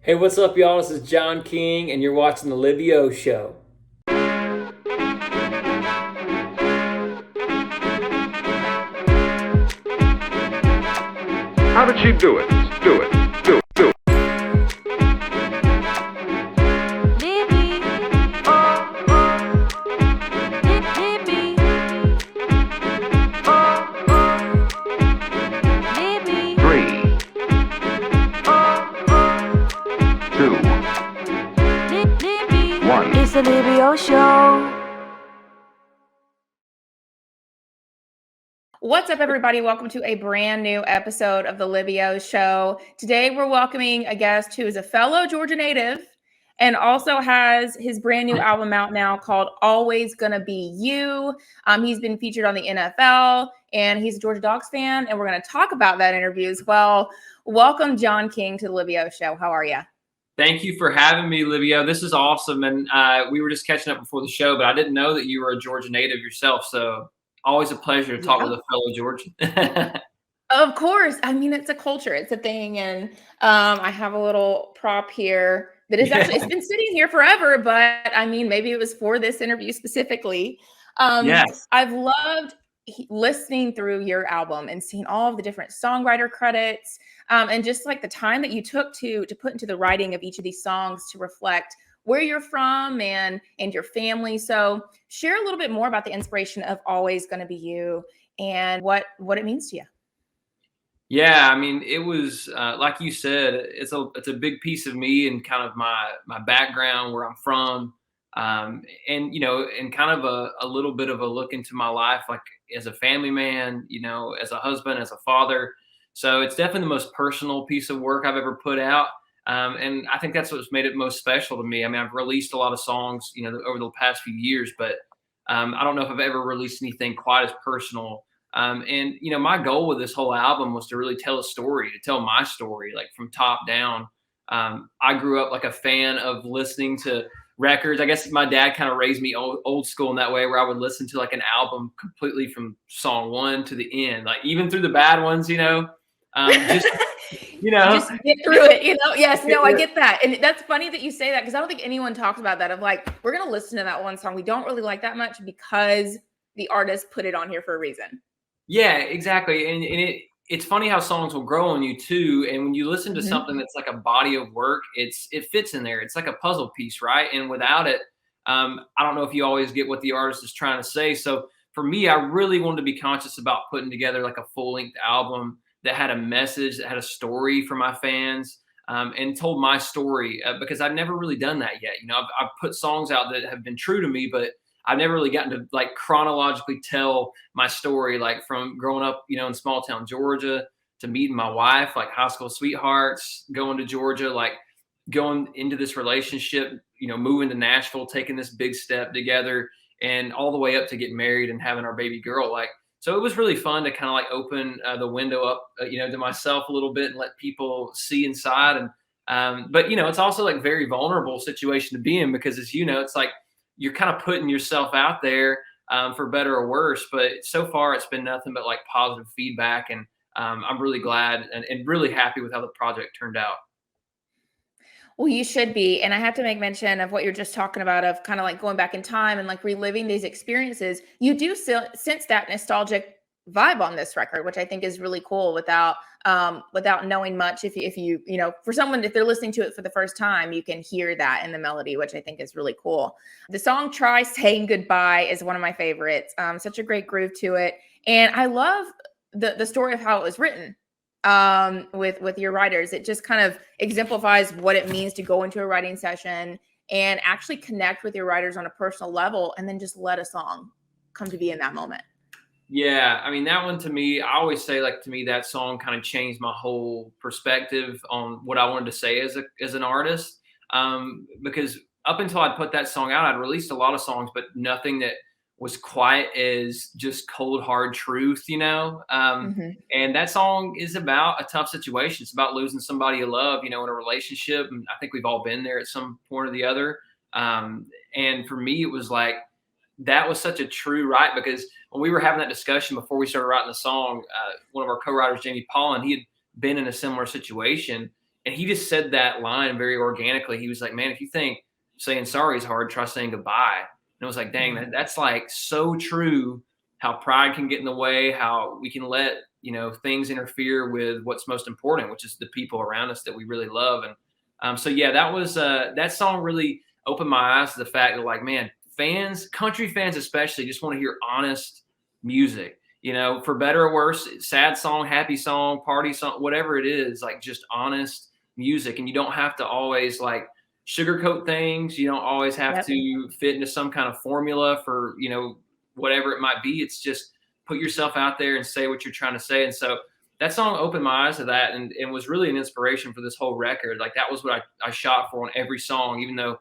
Hey, what's up, y'all? This is John King, and you're watching The Livio Show. How did she do it? Do it. Do it. Do it. Libby, oh, Libby, oh, Libby, 3, oh, 2, Libby. 1. It's the Livio Show. What's up, everybody? Welcome to a brand new episode of the Livio Show. Today, we're welcoming a guest who is a fellow Georgia native and also has his brand new album out now called Always Gonna Be You. He's been featured on the NFL, and he's a Georgia Dogs fan, and we're going to talk about that interview as well. Welcome, John King, to the Livio Show. How are you? Thank you for having me, Livio. This is awesome, and we were just catching up before the show, but I didn't know that you were a Georgia native yourself, so always a pleasure to talk with a fellow Georgian. Of course. I mean, it's a culture. It's a thing. And I have a little prop here that is actually, it's been sitting here forever, but I mean, maybe it was for this interview specifically. Yes. I've loved listening through your album and seeing all of the different songwriter credits, and just like the time that you took to put into the writing of each of these songs to reflect where you're from and your family. So share a little bit more about the inspiration of Always Gonna Be You and what it means to you. Yeah, I mean, it was like you said, it's a big piece of me and kind of my background, where I'm from, and and kind of a little bit of a look into my life, like as a family man, as a husband, as a father. So it's definitely the most personal piece of work I've ever put out, and I think that's what's made it most special to me. I mean, I've released a lot of songs, over the past few years, but I don't know if I've ever released anything quite as personal. And my goal with this whole album was to really tell a story, to tell my story, like from top down. I grew up like a fan of listening to records. I guess my dad kind of raised me old school in that way, where I would listen to like an album completely from song one to the end, like even through the bad ones, just Just get through it, Yes, no, I get that. And that's funny that you say that, because I don't think anyone talks about that, of like, we're going to listen to that one song we don't really like that much because the artist put it on here for a reason. Yeah, exactly. And it's funny how songs will grow on you too. And when you listen to something that's like a body of work, it fits in there. It's like a puzzle piece, right? And without it, I don't know if you always get what the artist is trying to say. So for me, I really wanted to be conscious about putting together like a full length album that had a message, that had a story for my fans, and told my story, because I've never really done that yet. I've put songs out that have been true to me, but I've never really gotten to like chronologically tell my story, like from growing up, in small town Georgia, to meeting my wife, like high school sweethearts, going to Georgia, like going into this relationship, moving to Nashville, taking this big step together, and all the way up to getting married and having our baby girl. Like, so it was really fun to kind of like open the window up, to myself a little bit and let people see inside. And but it's also like very vulnerable situation to be in, because as it's like you're kind of putting yourself out there, for better or worse. But so far, it's been nothing but like positive feedback, and I'm really glad and really happy with how the project turned out. Well, you should be. And I have to make mention of what you're just talking about, of kind of like going back in time and like reliving these experiences. You do sense that nostalgic vibe on this record, which I think is really cool, without knowing much. If you for someone, if they're listening to it for the first time, you can hear that in the melody, which I think is really cool. The song Try Saying Goodbye is one of my favorites. Such a great groove to it. And I love the story of how it was written, with your writers. It just kind of exemplifies what it means to go into a writing session and actually connect with your writers on a personal level, and then just let a song come to be in that moment. Yeah, I mean, that one to me, I always say, like, to me, that song kind of changed my whole perspective on what I wanted to say as an artist. Because up until I'd put that song out, I'd released a lot of songs, but nothing that was quite as just cold, hard truth. Mm-hmm. And that song is about a tough situation. It's about losing somebody you love, in a relationship. And I think we've all been there at some point or the other. And for me, it was like, that was such a true right, because when we were having that discussion before we started writing the song, one of our co-writers, Jamie Paulin, he had been in a similar situation, And he just said that line very organically. He was like, man, if you think saying sorry is hard, try saying goodbye. And it was like, dang, that's like so true, how pride can get in the way, how we can let, things interfere with what's most important, which is the people around us that we really love. And so, yeah, that song really opened my eyes to the fact that, like, man, country fans especially, just want to hear honest music. For better or worse, sad song, happy song, party song, whatever it is, like just honest music. And you don't have to always like sugarcoat things. You don't always have to fit into some kind of formula for, whatever it might be. It's just put yourself out there and say what you're trying to say. And so that song opened my eyes to that and was really an inspiration for this whole record. Like that was what I shot for on every song, even though,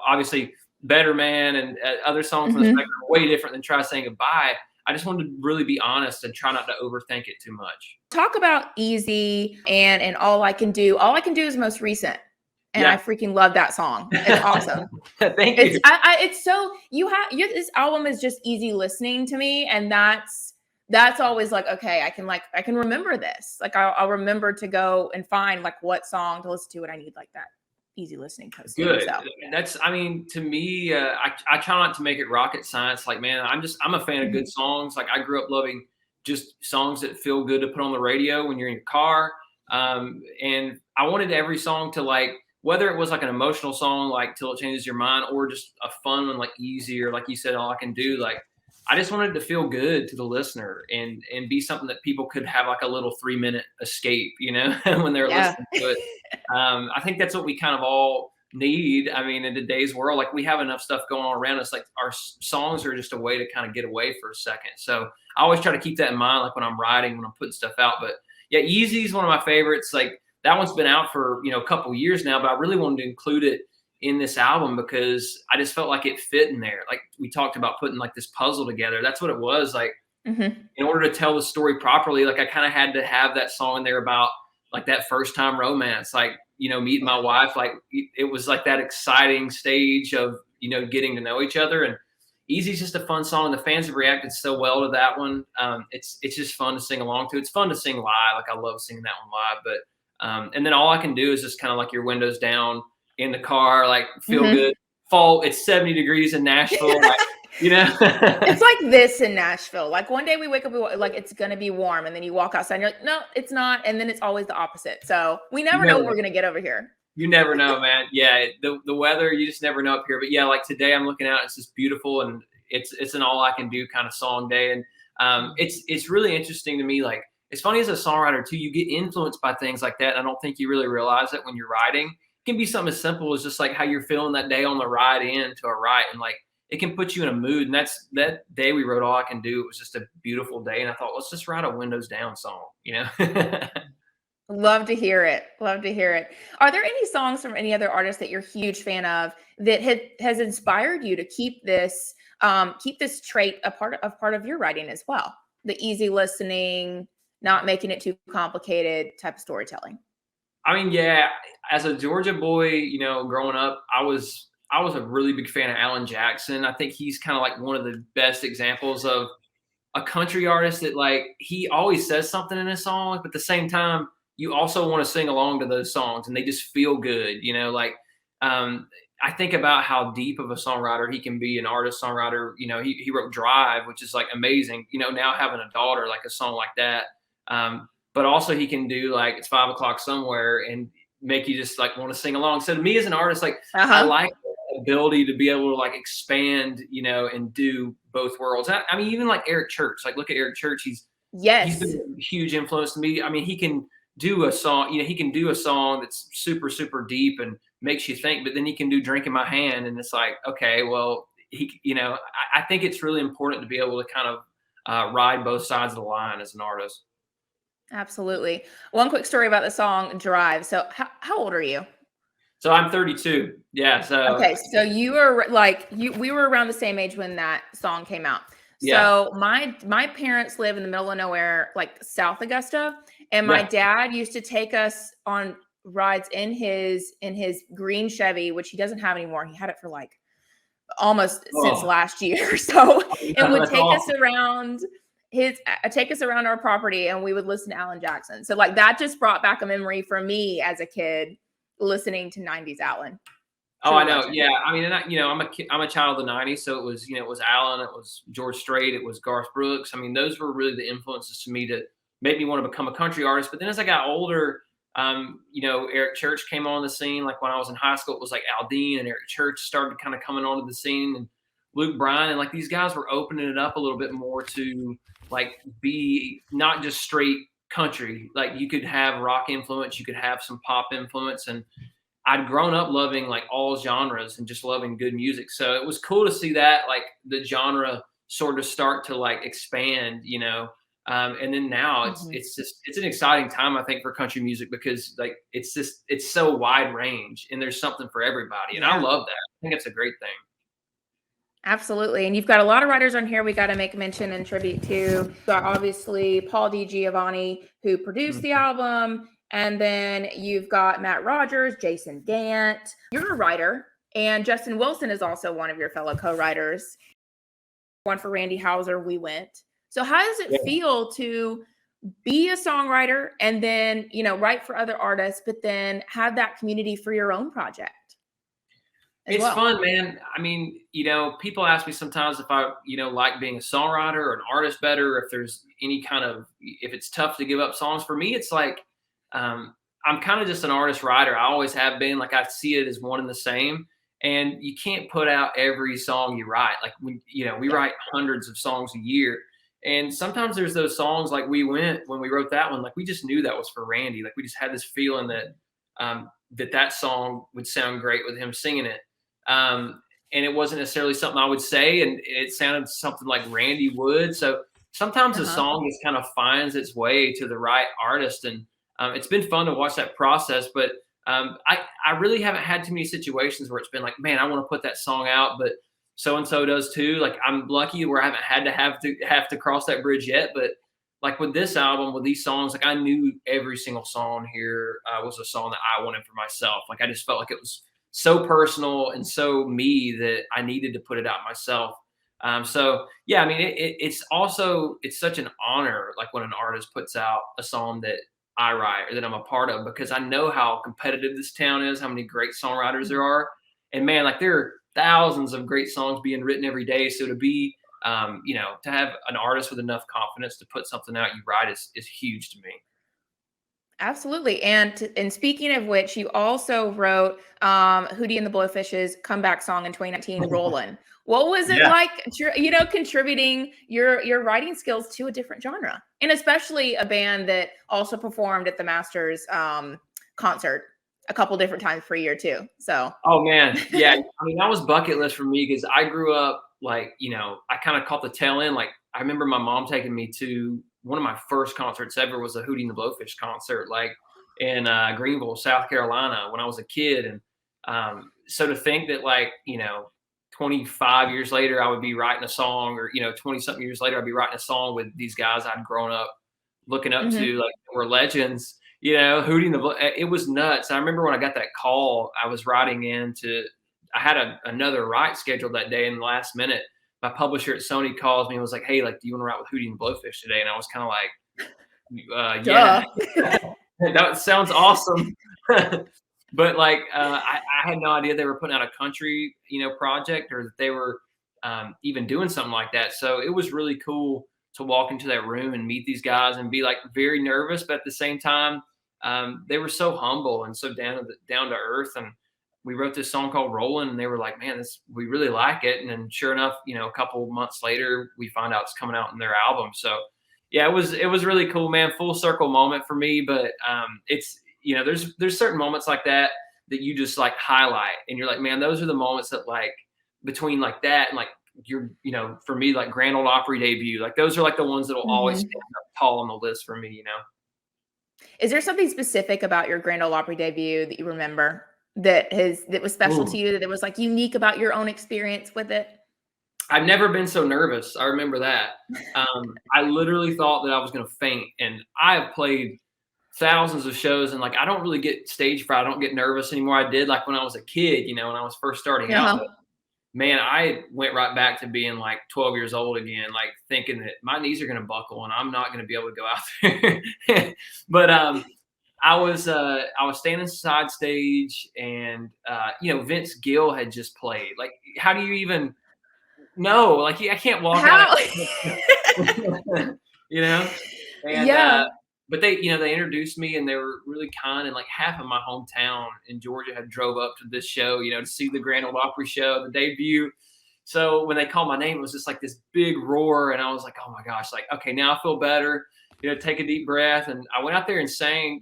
obviously Better Man and other songs on this record are way different than Try Saying Goodbye. I just wanted to really be honest and try not to overthink it too much. Talk about Easy and All I Can Do. All I Can Do is most recent. And I freaking love that song. It's awesome. Thank you. It's so this album is just easy listening to me. And that's always like, okay, I can remember this. Like I'll remember to go and find like what song to listen to when I need like that easy listening post. Good. So. That's, to me, I try not to make it rocket science. Like, man, I'm a fan of good songs. Like I grew up loving just songs that feel good to put on the radio when you're in your car. And I wanted every song to like, whether it was like an emotional song, like Till It Changes Your Mind, or just a fun one, like Easy, or like you said, All I Can Do. Like, I just wanted it to feel good to the listener and be something that people could have like a little 3-minute escape, when they're listening to it. I think that's what we kind of all need. I mean, in today's world, like we have enough stuff going on around us. Like our songs are just a way to kind of get away for a second. So I always try to keep that in mind, like when I'm writing, when I'm putting stuff out. But yeah, Easy is one of my favorites. Like that one's been out for, a couple years now, but I really wanted to include it in this album because I just felt like it fit in there. Like we talked about putting like this puzzle together. That's what it was. Like in order to tell the story properly, like I kind of had to have that song in there about like that first time romance, like, meeting my wife. Like it was like that exciting stage of, getting to know each other. And Easy's just a fun song. The fans have reacted so well to that one. It's just fun to sing along to. It's fun to sing live. Like I love singing that one live, but and then All I Can Do is just kind of like your windows down in the car, like feel good. Fall, it's 70 degrees in Nashville. Like, It's like this in Nashville. Like one day we wake up, like it's going to be warm. And then you walk outside and you're like, no, it's not. And then it's always the opposite. So we never know what we're going to get over here. You never know, man. Yeah. The weather, you just never know up here. But yeah, like today I'm looking out, it's just beautiful. And it's an All I Can Do kind of song day. And it's really interesting to me. Like, it's funny as a songwriter too, you get influenced by things like that. I don't think you really realize it when you're writing. It can be something as simple as just like how you're feeling that day on the ride in to a write, and like it can put you in a mood. And that's that day we wrote All I Can Do. It was just a beautiful day, and I thought, let's just write a windows down song, Love to hear it. Love to hear it. Are there any songs from any other artists that you're a huge fan of that has inspired you to keep this trait a part of your writing as well? The easy listening, not making it too complicated type of storytelling. I mean, yeah, as a Georgia boy, growing up, I was a really big fan of Alan Jackson. I think he's kind of like one of the best examples of a country artist that like, he always says something in his songs, but at the same time, you also want to sing along to those songs and they just feel good. I think about how deep of a songwriter he can be, an artist songwriter. He wrote Drive, which is like amazing, now having a daughter, like a song like that. But also he can do like It's 5 O'Clock Somewhere and make you just like want to sing along. So to me as an artist, like I like the ability to be able to like expand, and do both worlds. I mean, even like Eric Church, like look at Eric Church. He's been a huge influence to me. I mean, he can do a song, he can do a song that's super, super deep and makes you think, but then he can do Drink in My Hand. And it's like, okay, well, I think it's really important to be able to kind of ride both sides of the line as an artist. Absolutely. One quick story about the song Drive. So how old are you? So I'm 32. Yeah. So okay. So you were like we were around the same age when that song came out. Yeah. So my parents live in the middle of nowhere, like South Augusta, and my dad used to take us on rides in his green Chevy, which he doesn't have anymore. He had it for like almost since last year. So it would take us around his take us around our property and we would listen to Alan Jackson. So like that just brought back a memory for me as a kid listening to 90s Alan. Oh, I know. Yeah. I mean, I'm a child of the 90s. So it was, it was Alan, it was George Strait, it was Garth Brooks. I mean, those were really the influences to me to make me want to become a country artist. But then as I got older, Eric Church came on the scene. Like when I was in high school, it was like Al Dean and Eric Church started kind of coming onto the scene, and Luke Bryan, and like these guys were opening it up a little bit more to like be not just straight country. Like you could have rock influence, you could have some pop influence, and I'd grown up loving like all genres and just loving good music. So it was cool to see that like the genre sort of start to like expand, and then now it's an exciting time, I think, for country music because like it's so wide range and there's something for everybody. And I love that. I think it's a great thing. Absolutely. And you've got a lot of writers on here we got to make mention and tribute to. You've got obviously Paul DiGiovanni, who produced the album. And then you've got Matt Rogers, Jason Gant. You're a writer. And Justin Wilson is also one of your fellow co-writers. One for Randy Houser, We Went. So how does it feel to be a songwriter and then, write for other artists, but then have that community for your own project? It's fun, man. I mean, people ask me sometimes if I, like being a songwriter or an artist better, if there's any kind of, if it's tough to give up songs. For me, it's like, I'm kind of just an artist writer. I always have been. Like I see it as one and the same. And you can't put out every song you write. Like we write hundreds of songs a year. And sometimes there's those songs like We Went, when we wrote that one, like we just knew that was for Randy. Like we just had this feeling that that song would sound great with him singing it. And it wasn't necessarily something I would say, and it sounded something like Randy would. So sometimes a song just kind of finds its way to the right artist, and it's been fun to watch that process. But I really haven't had too many situations where it's been like, man, I want to put that song out, but so and so does too. Like I'm lucky where I haven't had to have to cross that bridge yet. But like with this album, with these songs, like I knew every single song here was a song that I wanted for myself. Like I just felt like it was so personal and so me that I needed to put it out myself. So yeah, I mean, it's such an honor, like when an artist puts out a song that I write or that I'm a part of, because I know how competitive this town is, how many great songwriters there are. And man, like there are thousands of great songs being written every day. So to be, to have an artist with enough confidence to put something out you write is huge to me. Absolutely. And speaking of which, you also wrote Hootie and The Blowfish's comeback song in 2019, Rollin. What was it like, contributing your writing skills to a different genre? And especially a band that also performed at the Masters concert a couple different times per year too. So. Oh man. Yeah. I mean, that was bucket list for me because I grew up like, I kind of caught the tail end. Like I remember my mom taking me to one of my first concerts ever was a Hootie and The Blowfish concert, like in Greenville, South Carolina, when I was a kid. And so to think that like, 25 years later, I would be writing a song, or 20 something years later, I'd be writing a song with these guys I'd grown up looking up to, like were legends. Hootie and it was nuts. I remember when I got that call, I was writing I had another write scheduled that day, and the last minute, my publisher at Sony calls me and was like, "Hey, like, do you want to write with Hootie and The Blowfish today?" And I was kind of like, "Yeah, that sounds awesome." But like, I had no idea they were putting out a country, project, or that they were even doing something like that. So it was really cool to walk into that room and meet these guys and be like very nervous, but at the same time, they were so humble and so down to earth. And we wrote this song called Rollin, and they were like, "Man, we really like it." And then sure enough, a couple months later, we find out it's coming out in their album. So yeah, it was really cool, man. Full circle moment for me. But it's, there's certain moments like that you just like highlight, and you're like, man, those are the moments that like between like that and like your, for me, like Grand Ole Opry debut, like those are like the ones that will always stand up tall on the list for me, Is there something specific about your Grand Ole Opry debut that you remember that was special to you, that was like unique about your own experience with it? I've never been so nervous. I remember that. I literally thought that I was going to faint, and I have played thousands of shows, and like I don't really get stage fright. I don't get nervous anymore. I did like when I was a kid, when I was first starting out. man, I went right back to being like 12 years old again, like thinking that my knees are going to buckle and I'm not going to be able to go out there. But I was standing side stage, and Vince Gill had just played. Like, how do you even know? Like, I can't walk out. How? you know, and Yeah. but they introduced me, and they were really kind, and like half of my hometown in Georgia had drove up to this show, to see the Grand Ole Opry show, the debut. So when they called my name, it was just like this big roar, and I was like, oh my gosh, like, okay, now I feel better. Take a deep breath, and I went out there and sang,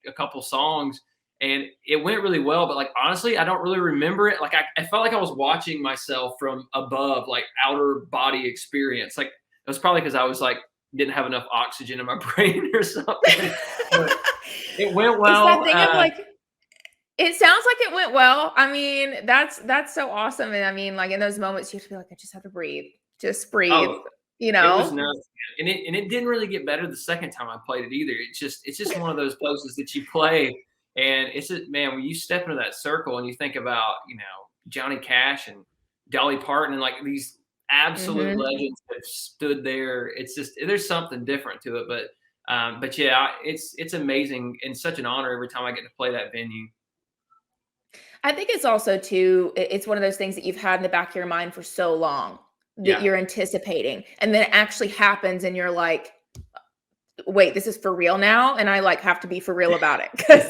a couple songs, and it went really well. But like, honestly, I don't really remember it. Like, I felt like I was watching myself from above, like outer body experience. Like, it was probably because I was like, didn't have enough oxygen in my brain or something. But it went well. It's that thing of like, it sounds like it went well. I mean, that's so awesome. And I mean, like in those moments, you have to be like, I just have to breathe. Just breathe. Oh, it was nuts. And it didn't really get better the second time I played it either. It's just one of those places that you play, and it's just, man, when you step into that circle and you think about, Johnny Cash and Dolly Parton and like these absolute legends that stood there, it's just, there's something different to it. But yeah, it's amazing and such an honor every time I get to play that venue. I think it's also too, it's one of those things that you've had in the back of your mind for so long that you're anticipating, and then it actually happens and you're like, wait, this is for real now, and I like have to be for real about it, because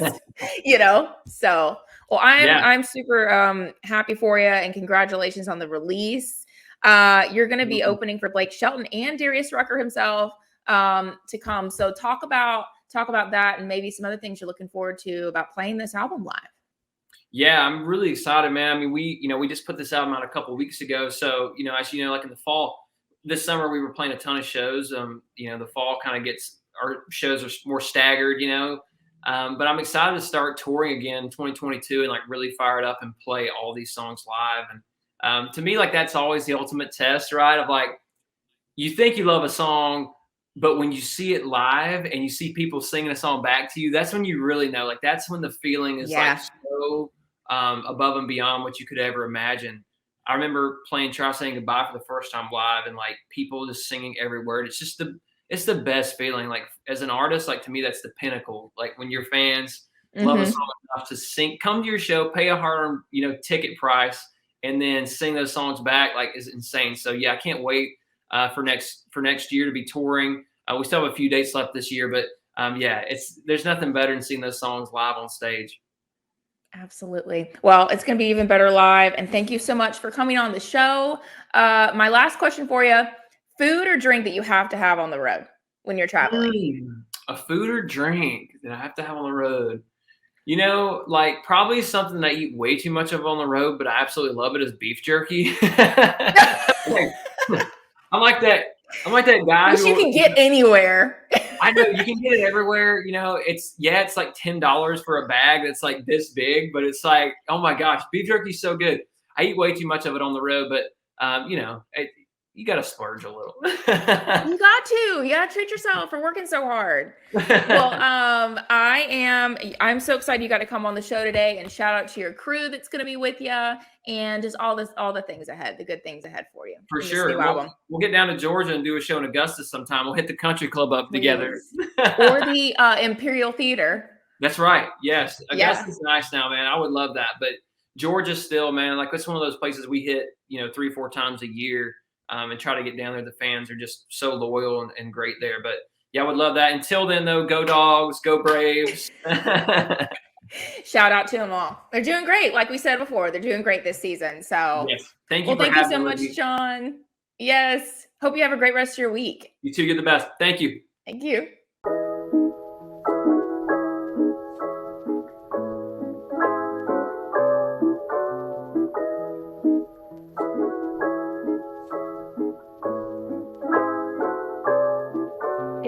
so well, I'm super happy for you, and congratulations on the release. You're going to be opening for Blake Shelton and Darius Rucker himself to come, so talk about that and maybe some other things you're looking forward to about playing this album live. Yeah, I'm really excited, man. I mean, we just put this album out a couple of weeks ago. So, as you know, like in the fall, this summer, we were playing a ton of shows. The fall kind of gets, our shows are more staggered, but I'm excited to start touring again in 2022 and like really fire it up and play all these songs live. And to me, like, that's always the ultimate test, right? Of like, you think you love a song, but when you see it live and you see people singing a song back to you, that's when you really know. Like, that's when the feeling is like so above and beyond what you could ever imagine. I remember playing Try Saying Goodbye for the first time live, and like people just singing every word. It's just it's the best feeling. Like, as an artist, like, to me, that's the pinnacle. Like, when your fans love a song enough to come to your show, pay a hard-earned, ticket price, and then sing those songs back, like, is insane. So yeah, I can't wait for next year to be touring. We still have a few dates left this year, but there's nothing better than seeing those songs live on stage. Absolutely. Well, it's going to be even better live. And thank you so much for coming on the show. My last question for you, food or drink that you have to have on the road when you're traveling? A food or drink that I have to have on the road. Like, probably something that I eat way too much of on the road, but I absolutely love it, is beef jerky. I'm like that guy which you can get anywhere. I know you can get it everywhere. It's like $10 for a bag that's like this big, but it's like, oh my gosh, beef jerky's so good. I eat way too much of it on the road, but you got to splurge a little. You got to treat yourself for working so hard. Well, I'm so excited you got to come on the show today, and shout out to your crew that's going to be with you, and just all the things ahead, the good things ahead for you. For sure. We'll get down to Georgia and do a show in Augusta sometime. We'll hit the country club up together. Or the Imperial Theater. That's right. Yes. Augusta's nice now, man. I would love that. But Georgia still, man, like, it's one of those places we hit, 3-4 times a year. And try to get down there. The fans are just so loyal and great there. But yeah, I would love that. Until then, though, go Dogs, go Braves. Shout out to them all. They're doing great. Like we said before, they're doing great this season. So yes. Thank you. Well, thank you so much, John. Yes. Hope you have a great rest of your week. You too. You're the best. Thank you. Thank you.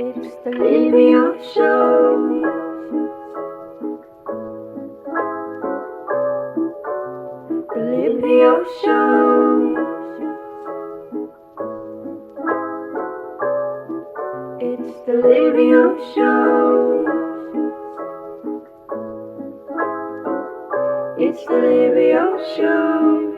It's the Livio Show. The Livio Show. It's the Livio Show. It's the Livio Show.